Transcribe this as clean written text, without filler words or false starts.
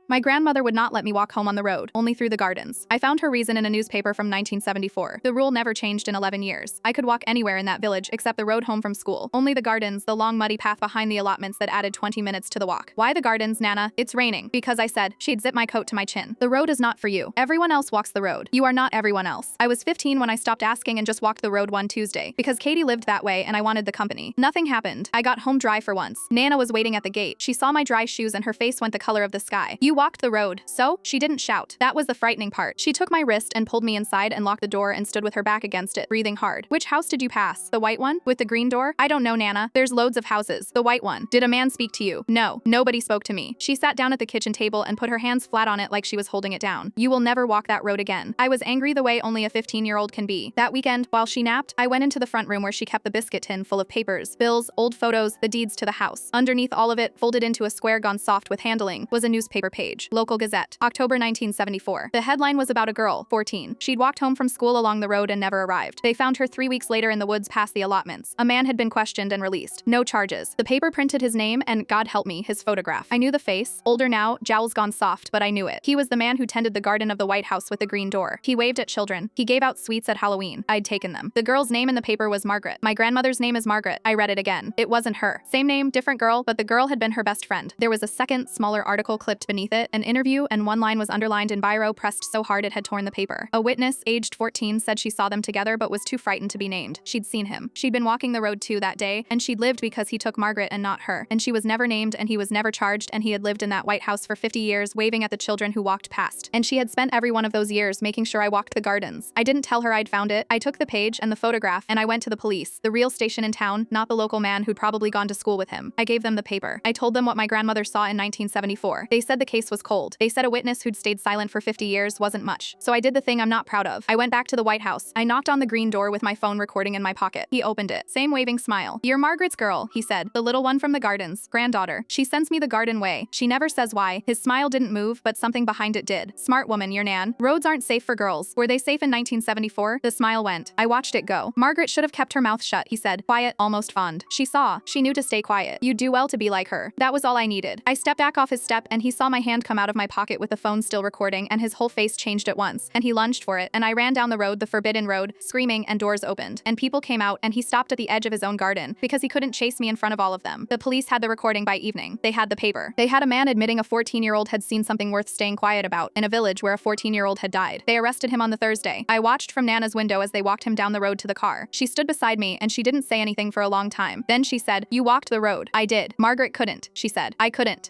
My grandmother would not let me walk home on the road, only through the gardens. I found her reason in a newspaper from 1974. The rule never changed in 11 years. I could walk anywhere in that village except the road home from school. Only the gardens, the long muddy path behind the allotments that added 20 minutes to the walk. Why the gardens, Nana? It's raining. Because I said. She'd zip my coat to my chin. The road is not for you. Everyone else walks the road. You are not everyone else. I was 15 when I stopped asking and just walked the road one Tuesday. Because Katie lived that way and I wanted the company. Nothing happened. I got home dry for once. Nana was waiting at the gate. She saw my dry shoes and her face went the color of the sky. You walked the road. So? She didn't shout. That was the frightening part. She took my wrist and pulled me inside and locked the door and stood with her back against it, breathing hard. Which house did you pass? The white one? With the green door? I don't know, Nana. There's loads of houses. The white one. Did a man speak to you? No. Nobody spoke to me. She sat down at the kitchen table and put her hands flat on it like she was holding it down. You will never walk that road again. I was angry the way only a 15-year-old can be. That weekend, while she napped, I went into the front room where she kept the biscuit tin full of papers, bills, old photos, the deeds to the house. Underneath all of it, folded into a square gone soft with handling, was a newspaper page. Local Gazette. October 1974. The headline was about a girl, 14. She'd walked home from school along the road and never arrived. They found her 3 weeks later in the woods past the allotments. A man had been questioned and released. No charges. The paper printed his name and, God help me, his photograph. I knew the face. Older now, jowls gone soft, but I knew it. He was the man who tended the garden of the White House with the green door. He waved at children. He gave out sweets at Halloween. I'd taken them. The girl's name in the paper was Margaret. My grandmother's name is Margaret. I read it again. It wasn't her. Same name, different girl, but the girl had been her best friend. There was a second, smaller article clipped beneath it, an interview, and one line was underlined in biro pressed so hard it had torn the paper. A witness, aged 14, said she saw them together but was too frightened to be named. She'd seen him. She'd been walking the road too that day, and she'd lived because he took Margaret and not her. And she was never named and he was never charged and he had lived in that White House for 50 years waving at the children who walked past. And she had spent every one of those years making sure I walked the gardens. I didn't tell her I'd found it. I took the page and the photograph and I went to the police, the real station in town, not the local man who'd probably gone to school with him. I gave them the paper. I told them what my grandmother saw in 1974. They said the case was cold. They said a witness who'd stayed silent for 50 years wasn't much. So I did the thing I'm not proud of. I went back to the White House. I knocked on the green door with my phone recording in my pocket. He opened it. Same waving smile. You're Margaret's girl, he said. The little one from the gardens. Granddaughter. She sends me the garden way. She never says why. His smile didn't move, but something behind it did. Smart woman, your Nan. Roads aren't safe for girls. Were they safe in 1974? The smile went. I watched it go. Margaret should have kept her mouth shut, he said. Quiet, almost fond. She saw. She knew to stay quiet. You'd do well to be like her. That was all I needed. I stepped back off his step and he saw my hand come out of my pocket with the phone still recording and his whole face changed at once. And he lunged for it and I ran down the road, the forbidden road, screaming and doors opened. And people came out and he stopped at the edge of his own garden because he couldn't chase me in front of all of them. The police had the recording by evening. They had the paper. They had a man admitting a 14-year-old had seen something worth staying quiet about in a village where a 14-year-old had died. They arrested him on the Thursday. I watched from Nana's window as they walked him down the road to the car. She stood beside me and she didn't say anything for a long time. Then she said, "You walked the road." I did. Margaret couldn't. She said. I couldn't.